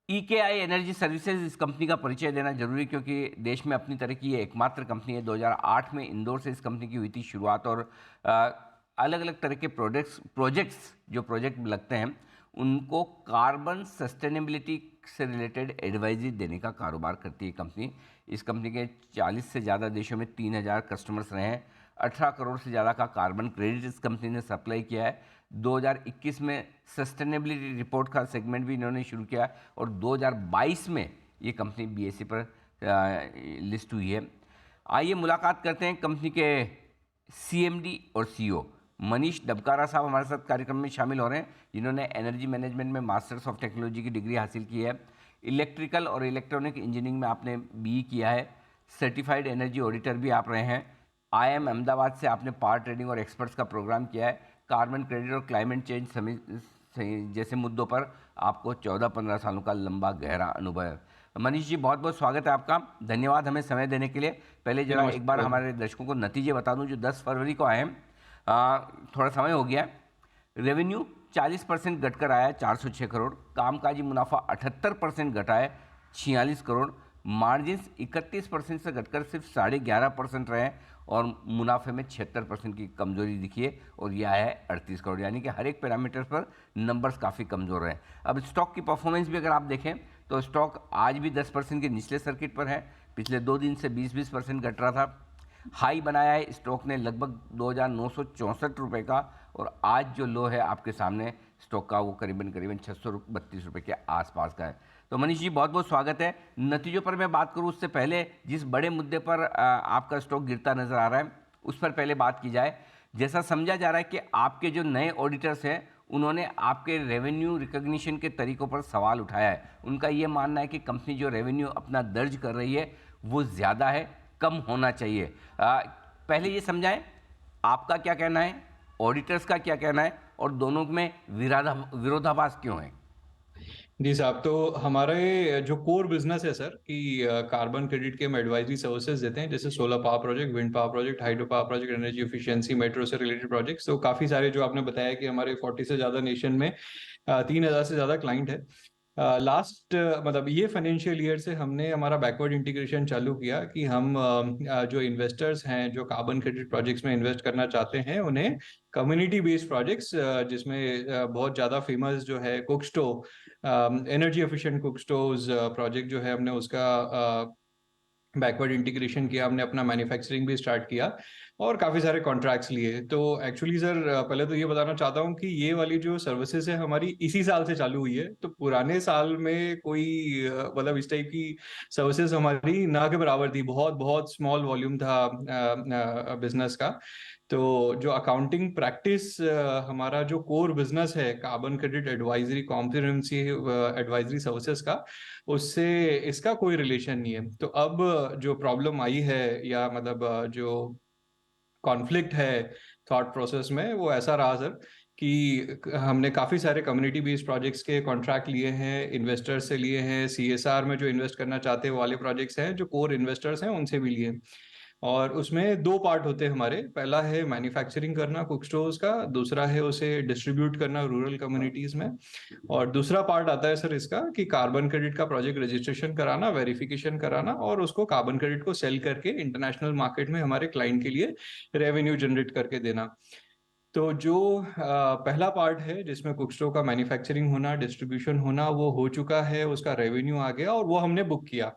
EKI energy services, इस company का परिचय देना जरूरी, क्योंकि देश में अपनी तरह की ये एकमात्र कंपनी है। 2008 में इंदौर से इस कंपनी की हुई थी शुरुआत, और अलग अलग तरह के प्रोजेक्ट्स जो प्रोजेक्ट लगते हैं उनको कार्बन सस्टेनेबिलिटी से रिलेटेड एडवाइजरी देने का कारोबार करती है कंपनी। इस कंपनी के 40 से ज़्यादा देशों में 3000 कस्टमर्स रहे हैं। 18 करोड़ से ज़्यादा का कार्बन क्रेडिट इस कंपनी ने सप्लाई किया है। 2021 में सस्टेनेबिलिटी रिपोर्ट का सेगमेंट भी इन्होंने शुरू किया, और 2022 में ये कंपनी BSE पर लिस्ट हुई है। आइए मुलाकात करते हैं कंपनी के CMD और CEO मनीष डबकारा साहब हमारे साथ कार्यक्रम में शामिल हो रहे हैं, जिन्होंने एनर्जी मैनेजमेंट में मास्टर्स ऑफ टेक्नोलॉजी की डिग्री हासिल की है। इलेक्ट्रिकल और इलेक्ट्रॉनिक इंजीनियरिंग में आपने BE किया है। सर्टिफाइड एनर्जी ऑडिटर भी आप रहे हैं। IIM अहमदाबाद से आपने पावर ट्रेडिंग और एक्सपर्ट्स का प्रोग्राम किया है। कार्बन क्रेडिट और क्लाइमेट चेंज जैसे मुद्दों पर आपको 14-15 सालों का लंबा गहरा अनुभव है। मनीष जी, बहुत बहुत स्वागत है आपका, धन्यवाद हमें समय देने के लिए। पहले जी, जरा एक बार नमस्कार। हमारे दर्शकों को नतीजे बता दूं जो 10 फरवरी को आए हैं। थोड़ा समय हो गया है। रेवेन्यू 40% घटकर आया है 406 करोड़। कामकाजी मुनाफा 78% घटा है 46 करोड़। मार्जिन्स 31% से घटकर सिर्फ 11.5% रहे हैं, और मुनाफे में 76% की कमजोरी दिखी है, और यह है 38 करोड़। यानी कि हर एक पैरामीटर पर नंबर्स काफ़ी कमज़ोर हैं। अब स्टॉक की परफॉर्मेंस भी अगर आप देखें तो स्टॉक आज भी 10% के निचले सर्किट पर है। पिछले 2 दिन से 20% घट रहा था। हाई बनाया है स्टॉक ने लगभग 2,964 का, और आज जो लो है आपके सामने स्टॉक का, वो करीबन 632 रुपये के आसपास का है। तो मनीष जी, बहुत बहुत स्वागत है। नतीजों पर मैं बात करूं उससे पहले, जिस बड़े मुद्दे पर आपका स्टॉक गिरता नजर आ रहा है उस पर पहले बात की जाए। जैसा समझा जा रहा है कि आपके जो नए ऑडिटर्स हैं उन्होंने आपके रेवेन्यू रिकॉग्निशन के तरीकों पर सवाल उठाया है। उनका ये मानना है कि कंपनी जो रेवेन्यू अपना दर्ज कर रही है वो ज़्यादा है, कम होना चाहिए। पहले ये समझाएं आपका क्या कहना है, ऑडिटर्स का क्या कहना है, और दोनों में विरोधाभास क्यों है। जी साहब, तो हमारे जो कोर बिजनेस है सर कि कार्बन क्रेडिट के हम एडवाइजरी सर्विसेज देते हैं, जैसे solar power project, wind power project, hydro power project, energy efficiency, metro से रिलेटेड प्रोजेक्ट्स। तो काफी सारे जो आपने बताया कि हमारे 40 से ज्यादा नेशन में 3,000 से ज्यादा क्लाइंट है। लास्ट मतलब ये फाइनेंशियल ईयर से हमने हमारा बैकवर्ड इंटीग्रेशन चालू किया कि हम जो इन्वेस्टर्स हैं जो कार्बन क्रेडिट प्रोजेक्ट्स में इन्वेस्ट करना चाहते हैं उन्हें कम्युनिटी बेस्ड प्रोजेक्ट्स, जिसमें बहुत ज़्यादा फेमस जो है कुकस्टो, एनर्जी एफिशिएंट कुकस्टोज प्रोजेक्ट जो है, हमने उसका बैकवर्ड इंटीग्रेशन किया, हमने अपना मैन्युफैक्चरिंग भी स्टार्ट किया और काफ़ी सारे कॉन्ट्रैक्ट्स लिए। तो एक्चुअली सर, पहले तो ये बताना चाहता हूँ कि ये वाली जो सर्विसेज है हमारी इसी साल से चालू हुई है। तो पुराने साल में कोई मतलब इस टाइप की सर्विसेज हमारी ना के बराबर थी, बहुत बहुत स्मॉल वॉल्यूम था बिजनेस का। तो जो अकाउंटिंग प्रैक्टिस हमारा जो कोर बिजनेस है carbon credit advisory comprehensive advisory services का, उससे इसका कोई रिलेशन नहीं है। तो अब जो प्रॉब्लम आई है या मतलब जो कॉन्फ्लिक्ट है थॉट प्रोसेस में, वो ऐसा रहा सर कि हमने काफ़ी सारे कम्युनिटी बेस्ड प्रोजेक्ट्स के कॉन्ट्रैक्ट लिए हैं, इन्वेस्टर्स से लिए हैं, CSR में जो इन्वेस्ट करना चाहते हैं वो वाले प्रोजेक्ट्स हैं, जो कोर इन्वेस्टर्स हैं उनसे भी लिए। और उसमें दो पार्ट होते हैं हमारे। पहला है मैन्युफैक्चरिंग करना कुक स्टोर्स का, दूसरा है उसे डिस्ट्रीब्यूट करना रूरल कम्युनिटीज में। और दूसरा पार्ट आता है सर इसका कि कार्बन क्रेडिट का प्रोजेक्ट रजिस्ट्रेशन कराना, वेरिफिकेशन कराना और उसको कार्बन क्रेडिट को सेल करके इंटरनेशनल मार्केट में हमारे क्लाइंट के लिए रेवेन्यू जनरेट करके देना। तो जो पहला पार्ट है जिसमें कुकस्टो का मैन्युफैक्चरिंग होना, डिस्ट्रीब्यूशन होना, वो हो चुका है, उसका रेवेन्यू आ गया और वो हमने बुक किया।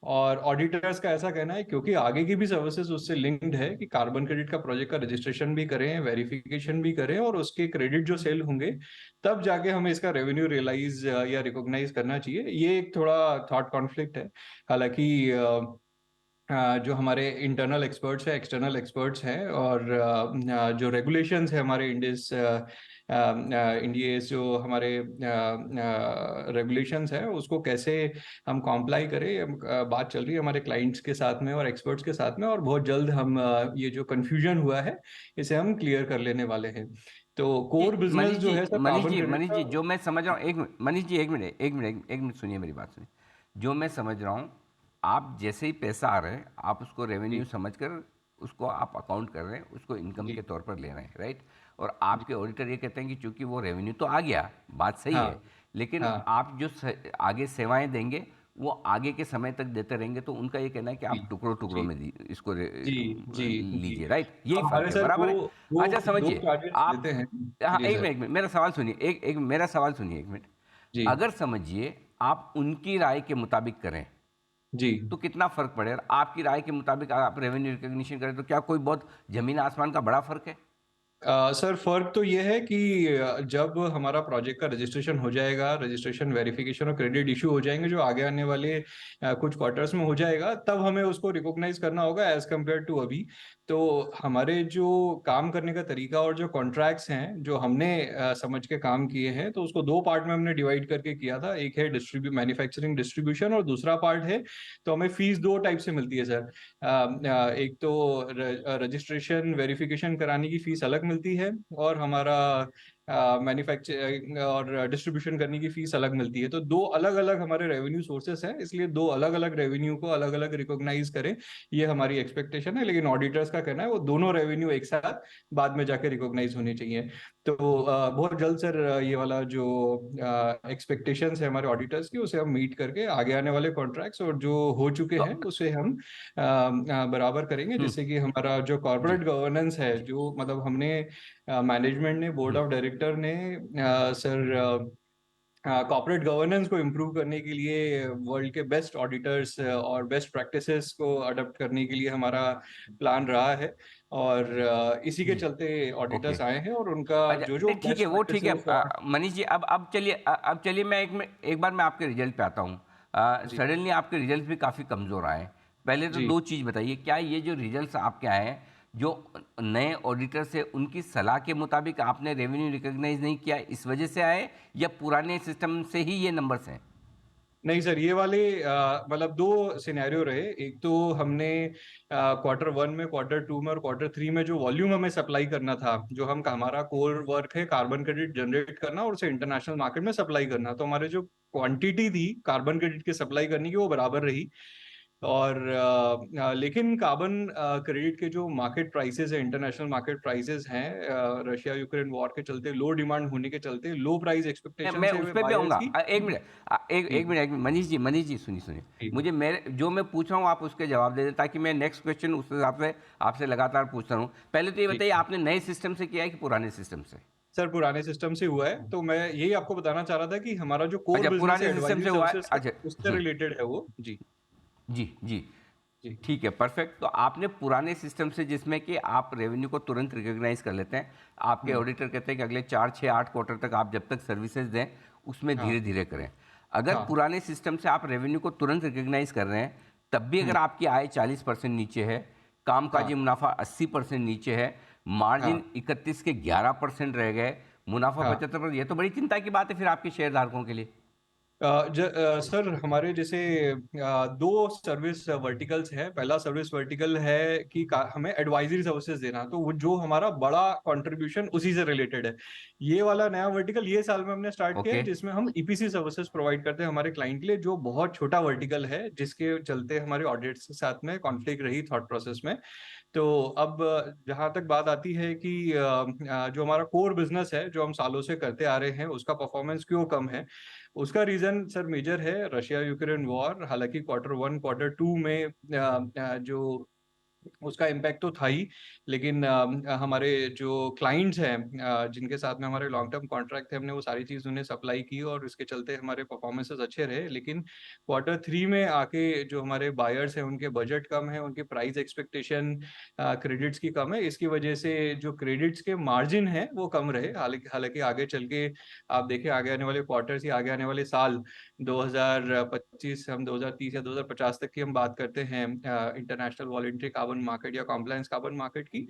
और ऑडिटर्स का ऐसा कहना है, क्योंकि आगे की भी सर्विसेज उससे लिंक्ड है, कि कार्बन क्रेडिट का प्रोजेक्ट का रजिस्ट्रेशन भी करें, वेरिफिकेशन भी करें और उसके क्रेडिट जो सेल होंगे तब जाके हमें इसका रेवेन्यू रियलाइज या रिकॉग्नाइज करना चाहिए। ये एक थोड़ा थॉट कॉन्फ्लिक्ट है। हालांकि जो हमारे इंटरनल एक्सपर्ट्स हैं, एक्सटर्नल एक्सपर्ट्स हैं, और जो रेगुलेशंस है हमारे इंडियस इंडियस जो हमारे रेगुलेशंस हैं उसको कैसे हम कॉम्प्लाई करें, बात चल रही है हमारे क्लाइंट्स के साथ में और एक्सपर्ट्स के साथ में। और बहुत जल्द हम ये जो कंफ्यूजन हुआ है इसे हम क्लियर कर लेने वाले हैं। तो जी कोर बिजनेस मनीष जो जी, है सर कार्बन क्रेडिट मनीष का। जी, जो मैं समझ रहा हूँ, एक मिनट मनीष जी, एक मिनट सुनिए, मेरी बात सुनिए। जो मैं समझ रहा हूँ, आप जैसे ही पैसा आ रहा है आप उसको रेवेन्यू जी समझकर उसको आप अकाउंट कर रहे हैं, उसको इनकम जी के तौर पर ले रहे हैं, राइट। और जी। आपके ऑडिटर ये कहते हैं कि चूंकि वो रेवेन्यू तो आ गया, बात सही है, हाँ लेकिन हाँ आप जो आगे सेवाएं देंगे वो आगे के समय तक देते रहेंगे, तो उनका ये कहना है कि जी आप टुकड़ों टुकड़ों जी में इसको जी जी जी। लीजिए, राइट? यही फर्क हमारे है, सर बराबर दो है। दो अच्छा दो समझिए टारगेट्स आप। देते हैं। हाँ, जी सर। एक मिनट मेरा सवाल सुनिए, एक मेरा सवाल सुनिए, एक मिनट। जी अगर समझिए आप उनकी राय के मुताबिक करें जी। तो कितना फर्क पड़ेगा? आपकी राय के मुताबिक आप रेवेन्यू रिकग्निशन करें तो क्या कोई बहुत जमीन आसमान का बड़ा फर्क है? सर फर्क तो ये है कि जब हमारा प्रोजेक्ट का रजिस्ट्रेशन हो जाएगा, रजिस्ट्रेशन वेरिफिकेशन और क्रेडिट इशू हो जाएंगे जो आगे आने वाले कुछ क्वार्टर्स में हो जाएगा, तब हमें उसको रिकॉग्नाइज करना होगा एज कम्पेयर टू अभी। तो हमारे जो काम करने का तरीका और जो कॉन्ट्रैक्ट्स हैं जो हमने समझ के काम किए हैं, तो उसको दो पार्ट में हमने डिवाइड करके किया था। एक है मैन्युफैक्चरिंग डिस्ट्रीब्यूशन और दूसरा पार्ट है, तो हमें फीस दो टाइप से मिलती है सर। एक तो रजिस्ट्रेशन वेरिफिकेशन कराने की फीस अलग मिलती है, और हमारा मैन्युफैक्चर और डिस्ट्रीब्यूशन करने की फीस अलग मिलती है। तो दो अलग अलग हमारे रेवेन्यू सोर्सेस हैं, इसलिए दो अलग अलग रेवेन्यू को अलग अलग रिकॉग्नाइज करें, ये हमारी एक्सपेक्टेशन है। लेकिन ऑडिटर्स का कहना है वो दोनों रेवेन्यू एक साथ बाद में जाके रिकॉग्नाइज होने चाहिए। तो बहुत जल्द सर ये वाला जो एक्सपेक्टेशंस है हमारे ऑडिटर्स की, उसे हम मीट करके आगे आने वाले कॉन्ट्रैक्ट्स और जो हो चुके तो हैं उसे हम बराबर करेंगे, हम्म, जिससे कि हमारा जो जी कॉर्पोरेट गवर्नेंस है, जी। जो मतलब हमने मैनेजमेंट ने, बोर्ड हम्म, ऑफ डायरेक्टर ने सर कॉर्पोरेट गवर्नेंस को इम्प्रूव करने के लिए वर्ल्ड के बेस्ट ऑडिटर्स और बेस्ट प्रैक्टिसेस को अडॉप्ट करने के लिए हमारा प्लान रहा है। और इसी के जी चलते ओके। ऑडिटर्स आए हैं, और उनका अच्छा जो जो नहीं ठीक है, बेस्ट वो ठीक है। प्रैक्टिसेस और मनीष जी, अब चलिए, अब चलिए मैं एक बार मैं आपके रिजल्ट पे आता हूँ। जी सडनली आपके रिजल्ट भी काफ़ी कमज़ोर आए। पहले तो जी। दो चीज़ बताइए, क्या ये जो रिजल्ट्स आपके आए हैं, जो नए ऑडिटर से उनकी सलाह के मुताबिक आपने रेवेन्यू रिकॉग्नाइज नहीं किया, इस वजह से आए, या पुराने सिस्टम से ही ये नंबर्स हैं? नहीं सर, ये वाले मतलब दो सिनेरियो रहे। एक तो हमने क्वार्टर वन में, क्वार्टर टू में और क्वार्टर थ्री में जो वॉल्यूम हमें सप्लाई करना था, जो हम हमारा कोर वर्क है कार्बन क्रेडिट जनरेट करना और उसे इंटरनेशनल मार्केट में सप्लाई करना, तो हमारे जो क्वांटिटी थी कार्बन क्रेडिट की सप्लाई करने की वो बराबर रही। और लेकिन कार्बन क्रेडिट के जो मार्केट प्राइसेस है, इंटरनेशनल मार्केट प्राइसेस हैं, रशिया यूक्रेन वॉर के चलते, लो डिमांड होने के चलते, लो प्राइस एक्सपेक्टेशन मैं से उस पे भी बायर्स आऊँगा। की। एक मिनट, जी एक मिनट, मनीष जी सुनिए सुनिए। जी मुझे मेरे जो मैं पूछ रहा हूँ आप उसके जवाब दे दें, ताकि मैं नेक्स्ट क्वेश्चन उस हिसाब से आपसे लगातार पूछता रहूँ। पहले तो ये जी। बताइए, आपने नए सिस्टम से किया है कि पुराने सिस्टम से? सर पुराने सिस्टम से हुआ है, तो मैं यही आपको बताना चाह रहा था कि हमारा जो कोर अच्छा, बिजनेस है पुराने सिस्टम एडवाइजरी से हुआ है, सर्विसेज का, अच्छा। उससे रिलेटेड है वो। जी जी जी। जी ठीक है, परफेक्ट। तो आपने पुराने सिस्टम से, जिसमें कि आप रेवेन्यू को तुरंत रिकॉग्नाइज कर लेते हैं, आपके हम्म। ऑडिटर कहते हैं कि अगले 4 6 8 क्वार्टर तक आप जब तक सर्विसेज दें उसमें हाँ धीरे धीरे करें। अगर हाँ। पुराने सिस्टम से आप रेवेन्यू को तुरंत रिकॉग्नाइज कर रहे हैं, तब भी हम्म। अगर आपकी आय 40% नीचे है, कामकाजी हाँ मुनाफा 80% नीचे है, मार्जिन हाँ 31 के 11% रह गए, मुनाफा हाँ। 75%, ये तो बड़ी चिंता की बात है फिर आपके शेयरधारकों के लिए। सर हमारे जैसे दो सर्विस वर्टिकल्स हैं। पहला सर्विस वर्टिकल है कि हमें एडवाइजरी सर्विसेज देना, तो वो जो हमारा बड़ा कंट्रीब्यूशन उसी से रिलेटेड है। ये वाला नया वर्टिकल ये साल में हमने स्टार्ट किया है, ओके। जिसमें हम ईपीसी सर्विसेज प्रोवाइड करते हैं हमारे क्लाइंट के लिए, जो बहुत छोटा वर्टिकल है, जिसके चलते हमारे ऑडिट्स के साथ में कॉन्फ्लिक्ट रही थॉट प्रोसेस में। तो अब जहां तक बात आती है कि जो हमारा कोर बिजनेस है जो हम सालों से करते आ रहे हैं, उसका परफॉर्मेंस क्यों कम है, उसका रीजन सर मेजर है रशिया यूक्रेन वॉर। हालांकि क्वार्टर वन क्वार्टर टू में जो उसका इम्पैक्ट तो था ही, लेकिन हमारे जो क्लाइंट्स हैं जिनके साथ में हमारे लॉन्ग टर्म कॉन्ट्रैक्ट थे, हमने वो सारी चीज उन्हें सप्लाई की और इसके चलते हमारे परफॉर्मेंसेस अच्छे रहे। लेकिन क्वार्टर थ्री में आके जो हमारे बायर्स हैं उनके बजट कम है, उनकी प्राइस एक्सपेक्टेशन क्रेडिट्स की कम है, इसकी वजह से जो क्रेडिट्स के मार्जिन है वो कम रहे। हालांकि हालांकि आगे चल के आप देखें, आगे आने वाले क्वार्टर्स या आगे आने वाले साल 2025, हम 2030 या 2050 तक की हम बात करते हैं इंटरनेशनल वॉलंटरी कार्बन मार्केट या कॉम्प्लायंस कार्बन मार्केट की,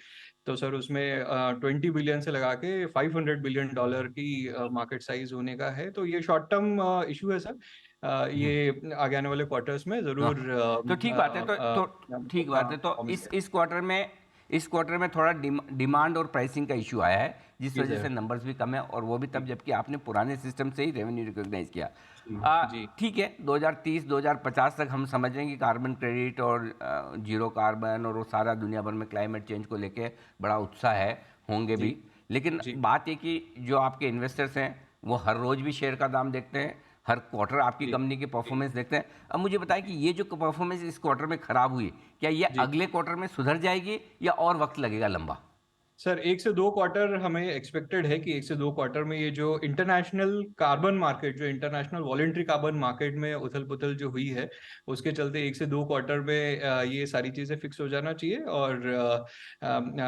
तो सर उसमें 20 बिलियन से लगा के $500 बिलियन की मार्केट साइज होने का है। तो ये शॉर्ट टर्म इशू है सर। ये आगे आने वाले क्वार्टर्स में जरूर हाँ, तो ठीक बात है। तो ठीक बात है। तो परफॉर्मेंस है। इस क्वार्टर में थोड़ा डिमांड और प्राइसिंग का इशू आया है, जिस जी वजह से सर। नंबर्स भी कम है, और वो भी तब जी जबकि आपने पुराने सिस्टम से ही रेवेन्यू रिकॉग्नाइज किया। जी जी ठीक है, 2030 2050 तक हम समझ रहे हैं कि कार्बन क्रेडिट और जीरो कार्बन और वो सारा दुनिया भर में क्लाइमेट चेंज को लेके बड़ा उत्साह है, होंगे जी भी। लेकिन जी बात ये कि जो आपके इन्वेस्टर्स हैं वो हर रोज भी शेयर का दाम देखते हैं, हर क्वार्टर आपकी जी कंपनी की जी परफॉर्मेंस देखते हैं। अब मुझे बताएं कि ये जो परफॉर्मेंस इस क्वार्टर में खराब हुई, क्या ये जी अगले क्वार्टर में सुधर जाएगी या और वक्त लगेगा लंबा? सर, 1 से 2 क्वार्टर हमें एक्सपेक्टेड है कि 1 से 2 क्वार्टर में ये जो इंटरनेशनल कार्बन मार्केट, जो इंटरनेशनल वॉलेंट्री कार्बन मार्केट में उथल पुथल जो हुई है, उसके चलते 1 से 2 क्वार्टर में ये सारी चीजें फिक्स हो जाना चाहिए। और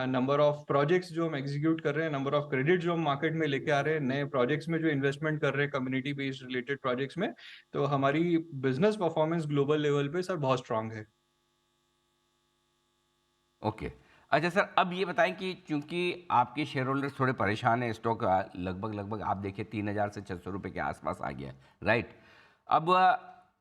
नंबर ऑफ प्रोजेक्ट्स जो हम एग्जीक्यूट कर रहे हैं, नंबर ऑफ क्रेडिट जो हम मार्केट में लेके आ रहे हैं, नए प्रोजेक्ट्स में जो इन्वेस्टमेंट कर रहे हैं कम्युनिटी बेस्ड रिलेटेड प्रोजेक्ट्स में, तो हमारी बिजनेस परफॉर्मेंस ग्लोबल लेवल पे सर बहुत स्ट्रांग है। ओके। अच्छा सर, अब ये बताएं कि चूंकि आपके शेयर होल्डर्स थोड़े परेशान हैं, स्टॉक लगभग लगभग आप देखिए 3,000 से 600 रुपये के आसपास आ गया है, राइट? अब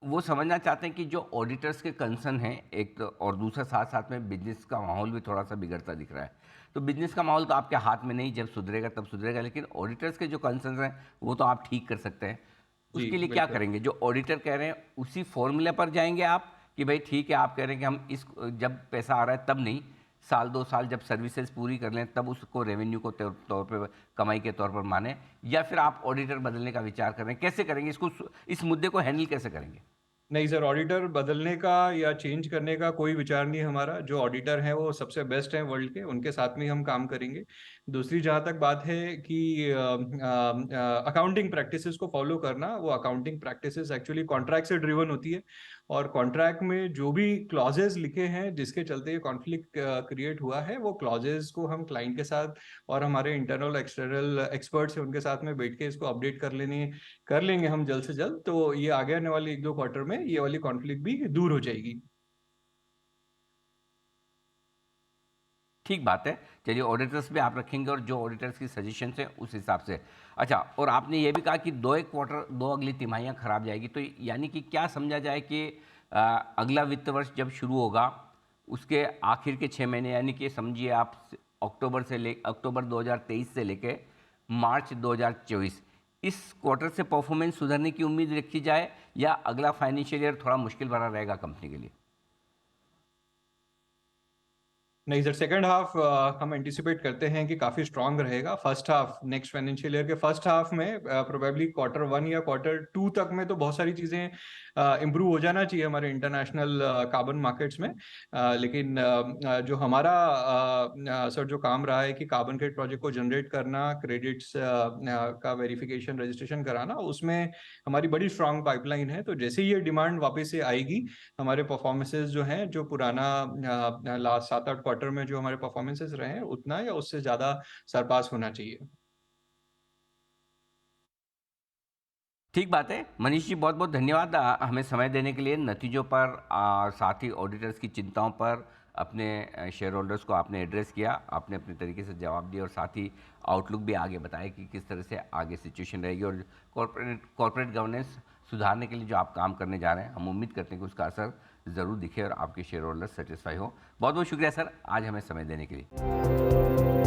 वो समझना चाहते हैं कि जो ऑडिटर्स के कंसर्न हैं एक तो, और दूसरा साथ साथ में बिजनेस का माहौल भी थोड़ा सा बिगड़ता दिख रहा है। तो बिजनेस का माहौल तो आपके हाथ में नहीं, जब सुधरेगा तब सुधरेगा, लेकिन ऑडिटर्स के जो कंसर्न हैं वो तो आप ठीक कर सकते हैं। जी उसके लिए क्या बिल्कुल। करेंगे? जो ऑडिटर कह रहे हैं उसी फॉर्मूले पर जाएंगे आप, कि भाई ठीक है आप कह रहे हैं कि हम इस जब पैसा आ रहा है तब नहीं, साल 2 साल जब सर्विसेज पूरी कर लें तब उसको रेवेन्यू को तौर पे, कमाई के तौर पर माने, या फिर आप ऑडिटर बदलने का विचार कर रहे हैं? कैसे करेंगे इसको, इस मुद्दे को हैंडल कैसे करेंगे? नहीं सर, ऑडिटर बदलने का या चेंज करने का कोई विचार नहीं है हमारा। जो ऑडिटर हैं वो सबसे बेस्ट हैं वर्ल्ड के, उनके साथ में ही हम काम करेंगे। दूसरी जहाँ तक बात है कि अकाउंटिंग प्रैक्टिसेस को फॉलो करना, वो अकाउंटिंग प्रैक्टिसेस एक्चुअली कॉन्ट्रैक्ट से ड्रिवन होती है। और कॉन्ट्रैक्ट में जो भी क्लॉजेज लिखे हैं जिसके चलते ये कॉन्फ्लिक्ट क्रिएट हुआ है, वो क्लॉजेज को हम क्लाइंट के साथ और हमारे इंटरनल एक्सटर्नल एक्सपर्ट्स हैं उनके साथ में बैठ के इसको अपडेट कर लेंगे हम जल्द से जल्द। तो ये आगे आने वाले 1-2 क्वार्टर में ये वाली कॉन्फ्लिक्ट भी दूर हो जाएगी। ठीक बात है। चलिए, ऑडिटर्स भी आप रखेंगे और जो ऑडिटर्स की सजेशन है उस हिसाब से। अच्छा, और आपने ये भी कहा कि दो एक क्वार्टर, दो अगली तिमाहियाँ खराब जाएगी, तो यानी कि क्या समझा जाए कि अगला वित्त वर्ष जब शुरू होगा उसके आखिर के 6 महीने, यानी कि समझिए आप अक्टूबर 2023 से लेके मार्च 2024, इस क्वार्टर से परफॉर्मेंस सुधरने की उम्मीद रखी जाए, या अगला फाइनेंशियल ईयर थोड़ा मुश्किल भरा रहेगा कंपनी के लिए? नहीं सर, सेकंड हाफ हम एंटिसिपेट करते हैं कि काफी स्ट्रांग रहेगा। First half, next financial year के फर्स्ट हाफ में प्रोबेबली Q1 या Q2 तक में तो बहुत सारी चीजें इम्प्रूव हो जाना चाहिए हमारे इंटरनेशनल कार्बन मार्केट्स में। लेकिन जो हमारा सर जो काम रहा है कि कार्बन क्रेडिट प्रोजेक्ट को जनरेट करना, क्रेडिट्स का वेरिफिकेशन, रजिस्ट्रेशन कराना, उसमें हमारी बड़ी स्ट्रांग पाइपलाइन है। तो जैसे ही ये डिमांड वापस से आएगी, हमारे परफॉर्मेंसेज जो हैं, जो पुराना लास्ट 7-8 क्वार्टर में जो हमारे परफॉर्मेंसेज रहे हैं, उतना या उससे ज्यादा सरपास होना चाहिए। ठीक बात है मनीष जी, बहुत बहुत धन्यवाद हमें समय देने के लिए। नतीजों पर साथ ही ऑडिटर्स की चिंताओं पर अपने शेयर होल्डर्स को आपने एड्रेस किया, आपने अपने तरीके से जवाब दिया, और साथ ही आउटलुक भी आगे बताया कि किस तरह से आगे सिचुएशन रहेगी, और कॉर्पोरेट गवर्नेंस सुधारने के लिए जो आप काम करने जा रहे हैं, हम उम्मीद करते हैं कि उसका असर ज़रूर दिखे और आपके शेयर होल्डर्स सेटिस्फाई हो। बहुत बहुत शुक्रिया सर, आज हमें समय देने के लिए।